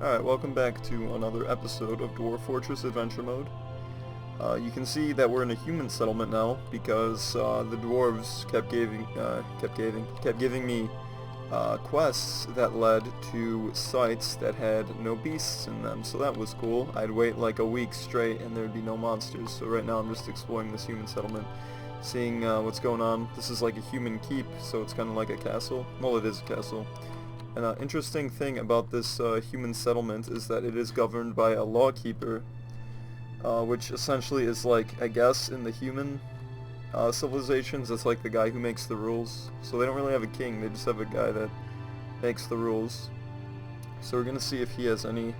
Alright, welcome back to another episode of Dwarf Fortress Adventure Mode. You can see that we're in a human settlement now because the dwarves kept giving me quests that led to sites that had no beasts in them, so that was cool. I'd wait like a week straight and there'd be no monsters, so right now I'm just exploring this human settlement, seeing what's going on. This is like a human keep, so it's kind of like a castle. Well, it is a castle. An interesting thing about this human settlement is that it is governed by a lawkeeper, which essentially is like, I guess, in the human civilizations, it's like the guy who makes the rules. So they don't really have a king, they just have a guy that makes the rules. So we're gonna see if he has any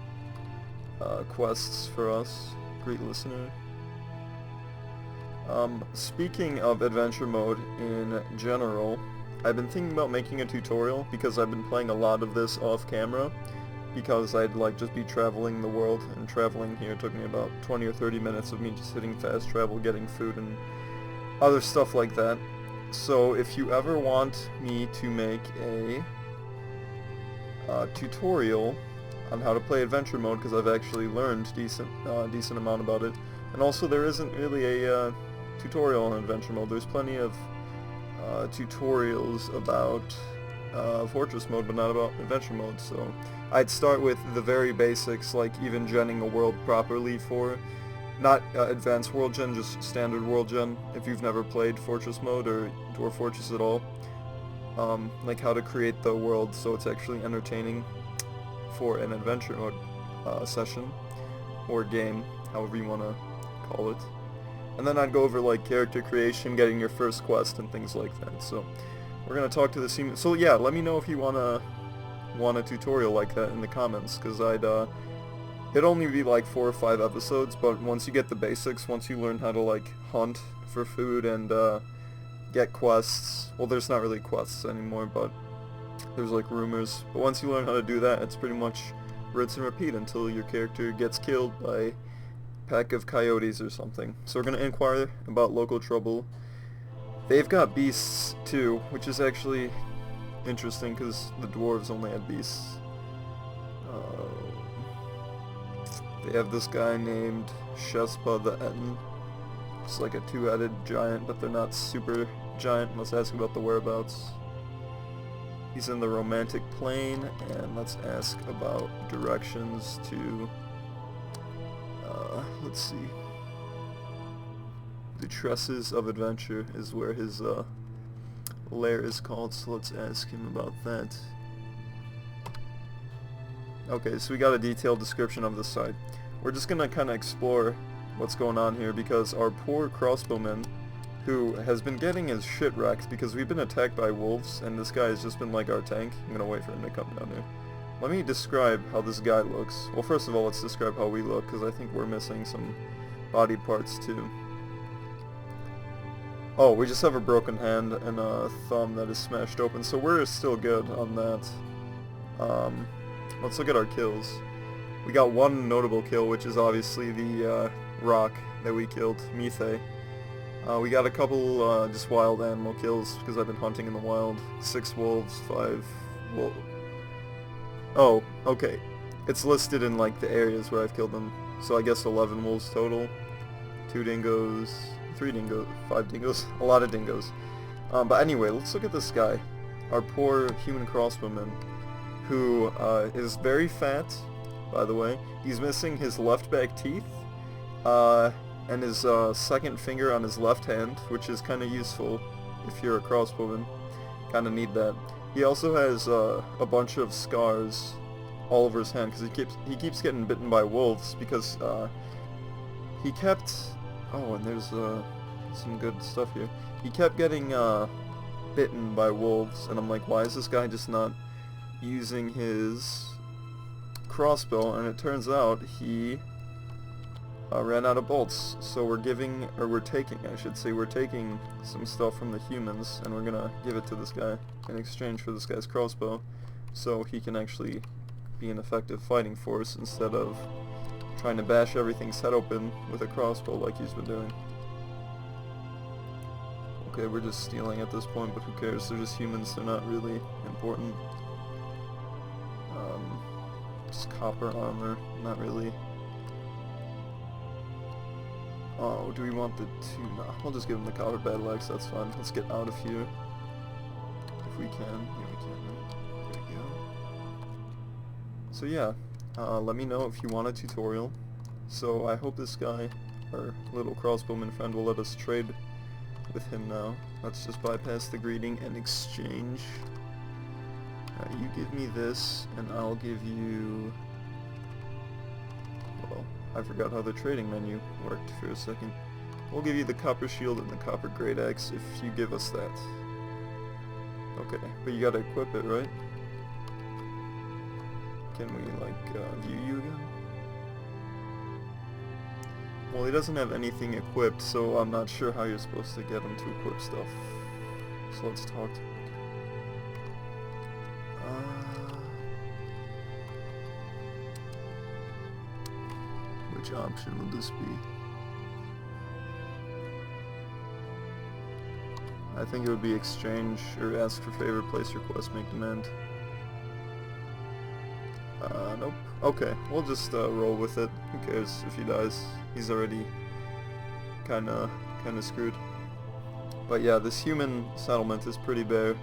quests for us. Great listener. Speaking of adventure mode in general, I've been thinking about making a tutorial because I've been playing a lot of this off camera because I'd like just be traveling the world, and traveling here took me about 20 or 30 minutes of me just hitting fast travel, getting food and other stuff like that. So if you ever want me to make a tutorial on how to play adventure mode, because I've actually learned decent amount about it, and also there isn't really a tutorial on adventure mode. There's plenty of tutorials about fortress mode, but not about adventure mode, so I'd start with the very basics, like even genning a world properly for, not advanced world gen, just standard world gen, if you've never played fortress mode or Dwarf Fortress at all. Like how to create the world so it's actually entertaining for an adventure mode session, or game, however you want to call it. And then I'd go over like character creation, getting your first quest, and things like that. So we're gonna talk to the human. So yeah, let me know if you want a tutorial like that in the comments, because it'd only be like 4 or 5 episodes, but once you get the basics, once you learn how to like hunt for food and get quests, well, there's not really quests anymore, but there's like rumors. But once you learn how to do that, it's pretty much rinse and repeat until your character gets killed by pack of coyotes or something. So we're going to inquire about local trouble. They've got beasts too, which is actually interesting because the dwarves only have beasts. They have this guy named Shespa the Etten. It's like a 2-headed giant, but they're not super giant. Let's ask about the whereabouts. He's in the romantic plain, and let's ask about directions to let's see. The Tresses of Adventure is where his lair is called, so let's ask him about that. Okay, so we got a detailed description of the site. We're just gonna kind of explore what's going on here, because our poor crossbowman, who has been getting his shit wrecked because we've been attacked by wolves, and this guy has just been like our tank. I'm gonna wait for him to come down here. Let me describe how this guy looks. Well, first of all, let's describe how we look, because I think we're missing some body parts too. Oh, we just have a broken hand and a thumb that is smashed open, so we're still good on that. Let's look at our kills. We got one notable kill, which is obviously the rock that we killed, Mithe. We got a couple just wild animal kills, because I've been hunting in the wild. 6 wolves, 5 wolves. Oh, okay. It's listed in like the areas where I've killed them. So I guess 11 wolves total. 2 dingoes, 3 dingoes, 5 dingoes, a lot of dingoes. But anyway, let's look at this guy. Our poor human crossbowman, who is very fat, by the way. He's missing his left back teeth, and his second finger on his left hand, which is kind of useful if you're a crossbowman. Kind of need that. He also has a bunch of scars all over his hand, because he keeps getting bitten by wolves, because he kept... Oh, and there's some good stuff here. He kept getting bitten by wolves, and I'm like, why is this guy just not using his crossbow? And it turns out he ran out of bolts, so we're taking some stuff from the humans, and we're gonna give it to this guy in exchange for this guy's crossbow, so he can actually be an effective fighting force instead of trying to bash everything's head open with a crossbow like he's been doing. Okay, we're just stealing at this point, but who cares? They're just humans, they're not really important. Just copper armor, not really. Oh, do we want the two? No, we'll just give him the copper battle axe, that's fine. Let's get out of here. If we can. Yeah, we can, right? There we go. So yeah, let me know if you want a tutorial. So I hope this guy, our little crossbowman friend, will let us trade with him now. Let's just bypass the greeting and exchange. You give me this, and I'll give you... Well, I forgot how the trading menu worked for a second. We'll give you the copper shield and the copper great axe if you give us that. Okay, but you gotta equip it, right? Can we, like, view you again? Well, he doesn't have anything equipped, so I'm not sure how you're supposed to get him to equip stuff. So let's talk to him. Which option will this be? I think it would be exchange, or ask for favor, place request, make demand. Nope. Okay, we'll just roll with it. Who cares if he dies? He's already kinda screwed. But yeah, this human settlement is pretty bare.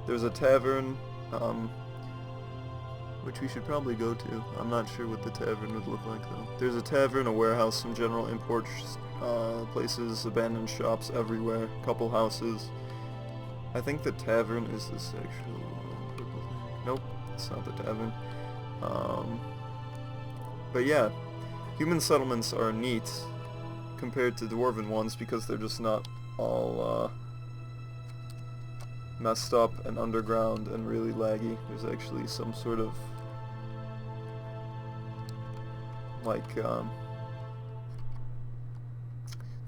There's a tavern, which we should probably go to. I'm not sure what the tavern would look like though. There's a tavern, a warehouse, some general import places, abandoned shops everywhere, couple houses. I think the tavern is this actual purple thing. Nope, it's not the tavern. But yeah, human settlements are neat compared to dwarven ones because they're just not all messed up and underground and really laggy. There's actually some sort of like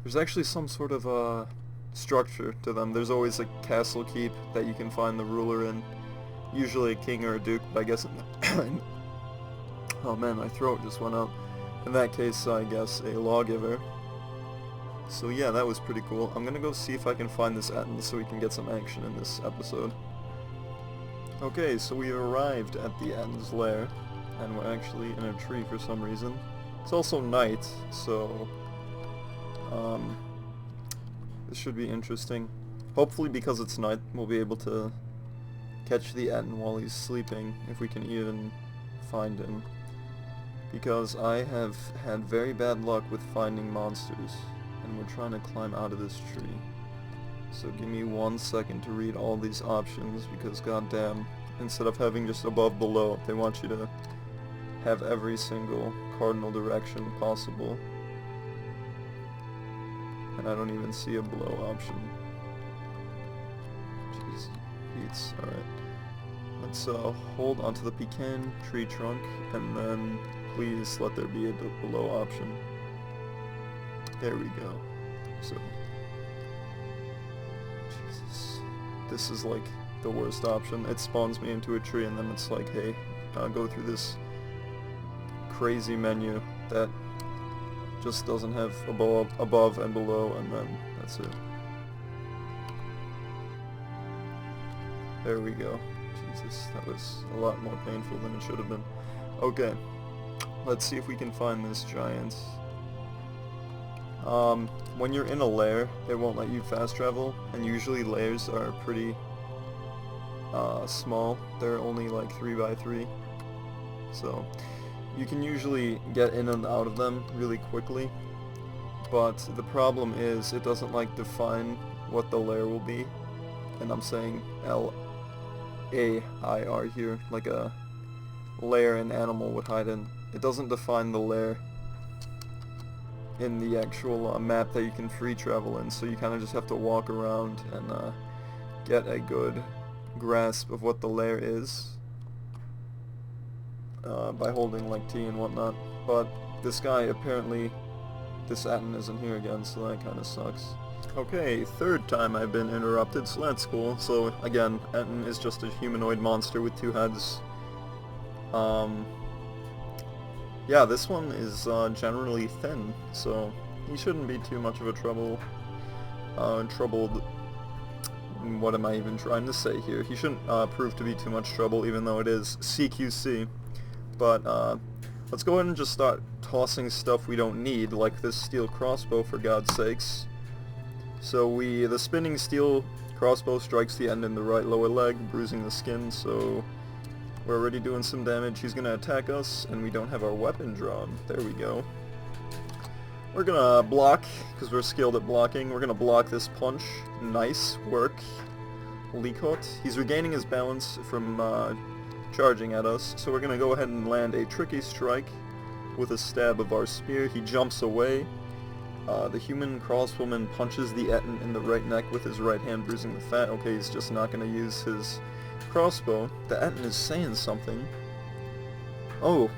there's actually some sort of structure to them. There's always a castle keep that you can find the ruler in, usually a king or a duke, but I guess in oh man, my throat just went out. In that case, I guess a lawgiver. So yeah, that was pretty cool. I'm gonna go see if I can find this Etten so we can get some action in this episode. Okay, so we've arrived at the Etten's lair, and we're actually in a tree for some reason. It's also night, so this should be interesting. Hopefully because it's night, we'll be able to catch the Etten while he's sleeping, if we can even find him. Because I have had very bad luck with finding monsters, and we're trying to climb out of this tree. So give me 1 second to read all these options, because goddamn, instead of having just above below, they want you to have every single cardinal direction possible. And I don't even see a below option. Jeez, Pete's, alright. Let's hold onto the pecan tree trunk, and then please let there be a below option. There we go. So, Jesus, this is like the worst option. It spawns me into a tree, and then it's like, hey, go through this crazy menu that just doesn't have above and below, and then that's it. There we go. Jesus, that was a lot more painful than it should have been. Okay, let's see if we can find this giant. When you're in a lair, it won't let you fast travel, and usually lairs are pretty small. They're only like 3x3, so you can usually get in and out of them really quickly, but the problem is it doesn't like define what the lair will be, and I'm saying L-A-I-R here, like a lair an animal would hide in. It doesn't define the lair in the actual map that you can free travel in, so you kind of just have to walk around and get a good grasp of what the lair is by holding like T and whatnot. But this guy, apparently this Etten isn't here again, so that kind of sucks. Okay, third time I've been interrupted, so that's cool. So again, Etten is just a humanoid monster with 2 heads. Yeah, this one is generally thin, so he shouldn't be too much of a troubled... What am I even trying to say here? He shouldn't prove to be too much trouble, even though it is CQC. But let's go ahead and just start tossing stuff we don't need, like this steel crossbow, for God's sakes. So the spinning steel crossbow strikes the end in the right lower leg, bruising the skin, so we're already doing some damage. He's gonna attack us, and we don't have our weapon drawn. There we go. We're gonna block, because we're skilled at blocking. We're gonna block this punch. Nice work, Likot. He's regaining his balance from charging at us, so we're gonna go ahead and land a tricky strike with a stab of our spear. He jumps away. The human crossbowman punches the Etten in the right neck with his right hand, bruising the fat. Okay, he's just not gonna use his crossbow. The Etten is saying something. Oh,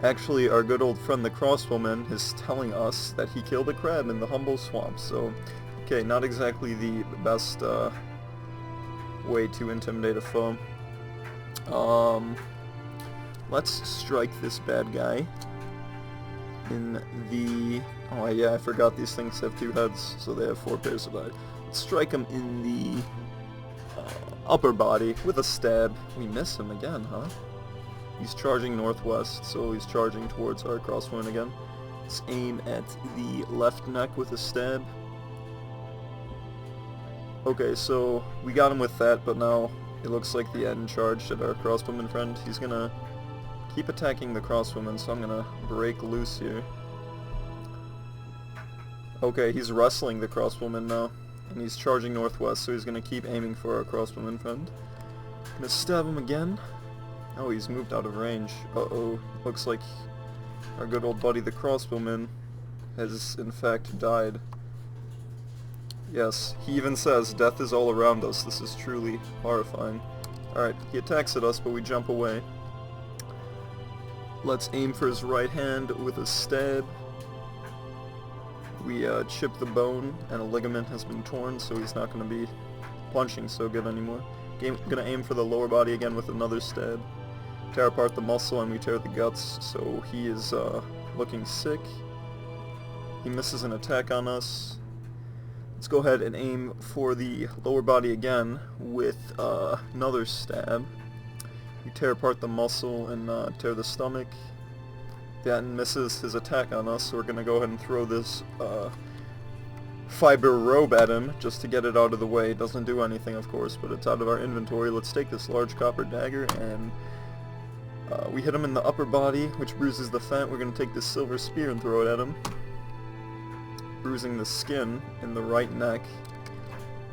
actually our good old friend the crossbowman is telling us that he killed a crab in the humble swamp, so okay, not exactly the best way to intimidate a foe. Let's strike this bad guy in the... oh yeah, I forgot these things have 2 heads, so they have 4 pairs of eyes. Let's strike him in the upper body with a stab. We miss him again, huh? He's charging northwest, so he's charging towards our crossbowman again. Let's aim at the left neck with a stab. Okay, so we got him with that, but now it looks like the Etten charged at our crossbowman friend. He's gonna keep attacking the crossbowman, so I'm gonna break loose here. Okay, he's wrestling the crossbowman now, and he's charging northwest, so he's gonna keep aiming for our crossbowman friend. Gonna stab him again. Oh, he's moved out of range. Uh-oh. Looks like our good old buddy the crossbowman has in fact died. Yes, he even says, death is all around us. This is truly horrifying. Alright, he attacks at us, but we jump away. Let's aim for his right hand with a stab. We chip the bone, and a ligament has been torn, so he's not going to be punching so good anymore. Gonna aim for the lower body again with another stab. Tear apart the muscle, and we tear the guts, so he is looking sick. He misses an attack on us. Let's go ahead and aim for the lower body again with another stab. We tear apart the muscle and tear the stomach. That misses his attack on us, so we're going to go ahead and throw this fiber robe at him just to get it out of the way. It doesn't do anything, of course, but it's out of our inventory. Let's take this large copper dagger, and we hit him in the upper body, which bruises the fat. We're going to take this silver spear and throw it at him, bruising the skin in the right neck,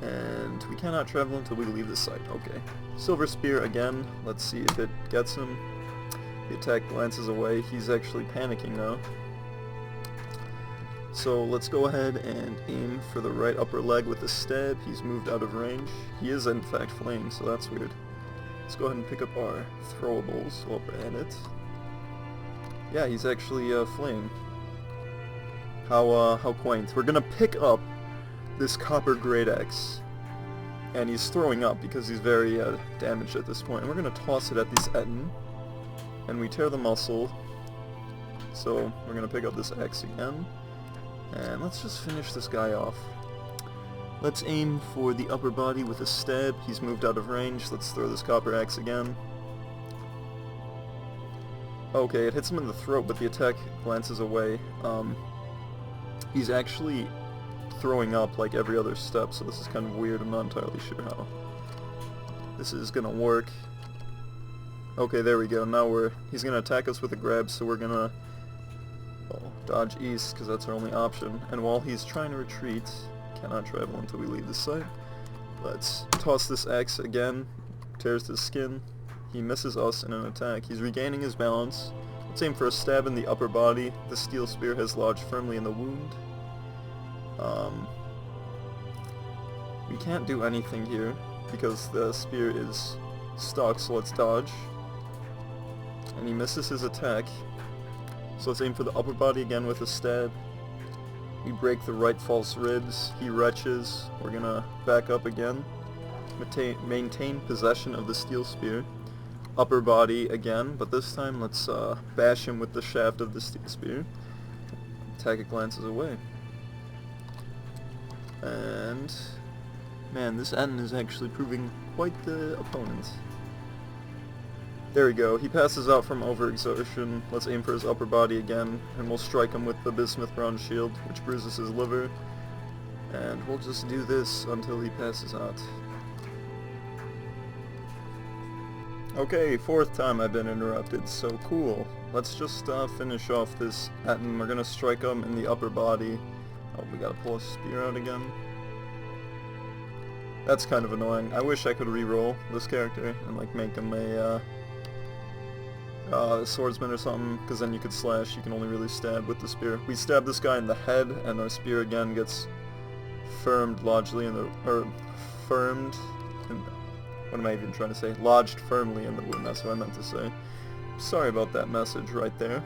and we cannot travel until we leave the site. Okay. Silver spear again. Let's see if it gets him. The attack glances away. He's actually panicking now. So let's go ahead and aim for the right upper leg with a stab. He's moved out of range. He is in fact fleeing, so that's weird. Let's go ahead and pick up our throwables while we're at it. Yeah, he's actually fleeing. How quaint. We're gonna pick up this copper great axe, and he's throwing up because he's very damaged at this point. And we're gonna toss it at this Etten, and we tear the muscle. So we're gonna pick up this axe again, and let's just finish this guy off. Let's aim for the upper body with a stab. He's moved out of range. Let's throw this copper axe again. Okay, it hits him in the throat, but the attack glances away. He's actually throwing up like every other step, so this is kind of weird. I'm not entirely sure how this is gonna work. Okay, there we go. Now he's gonna attack us with a grab, so we're gonna dodge east, because that's our only option. And while he's trying to retreat, cannot travel until we leave the site. Let's toss this axe again. Tears his skin. He misses us in an attack. He's regaining his balance. Let's aim for a stab in the upper body. The steel spear has lodged firmly in the wound. We can't do anything here because the spear is stuck, so let's dodge. And he misses his attack. So let's aim for the upper body again with a stab. We break the right false ribs. He retches. We're gonna back up again. Maintain possession of the steel spear. Upper body again, but this time let's bash him with the shaft of the steel spear. Attack it glances away. And man, this Etten is actually proving quite the opponent. There we go. He passes out from overexertion. Let's aim for his upper body again, and we'll strike him with the bismuth bronze shield, which bruises his liver. And we'll just do this until he passes out. Okay, 4th time I've been interrupted, so cool. Let's just finish off this, and we're gonna strike him in the upper body. Oh, we gotta pull a spear out again. That's kind of annoying. I wish I could re-roll this character and like make him a swordsman or something, because then you could slash. You can only really stab with the spear. We stab this guy in the head, and our spear again gets firmed largely in the, what am I even trying to say? Lodged firmly in the wound, that's what I meant to say. Sorry about that message right there.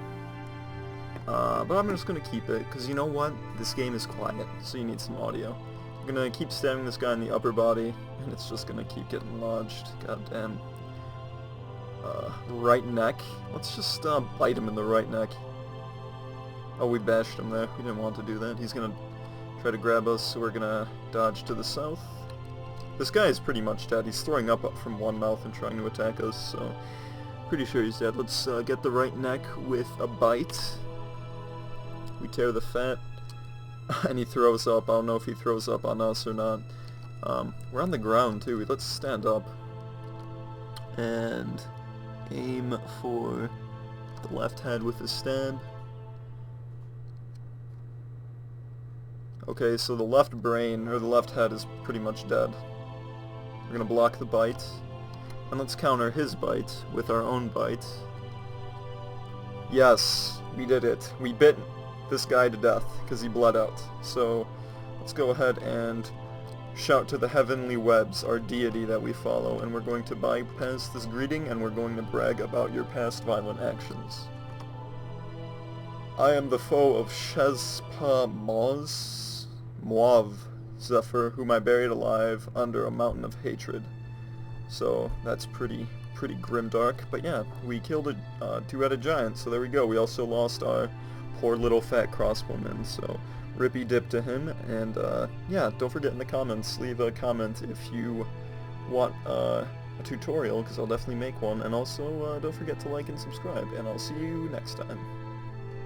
But I'm just gonna keep it, because you know what? This game is quiet, so you need some audio. I'm gonna keep stabbing this guy in the upper body, and it's just gonna keep getting lodged. God damn. Right neck. Let's just bite him in the right neck. Oh, we bashed him there. We didn't want to do that. He's gonna try to grab us, so we're gonna dodge to the south. This guy is pretty much dead. He's throwing up from one mouth and trying to attack us, so pretty sure he's dead. Let's get the right neck with a bite. We tear the fat, and he throws up. I don't know if he throws up on us or not. We're on the ground too. Let's stand up and aim for the left head with a stab. Okay, so the left brain, or the left head, is pretty much dead. We're gonna block the bite, and let's counter his bite with our own bite. Yes, we did it. We bit this guy to death, because he bled out. So, let's go ahead and shout to the heavenly webs, our deity that we follow, and we're going to bypass this greeting, and we're going to brag about your past violent actions. I am the foe of Shezpa Moav Zephyr, whom I buried alive under a mountain of hatred. So that's pretty grimdark. But yeah, we killed a two-headed giant, so there we go. We also lost our poor little fat crossbowman, so rippy dip to him. And yeah, don't forget in the comments, leave a comment if you want a tutorial, because I'll definitely make one. And also don't forget to like and subscribe, and I'll see you next time.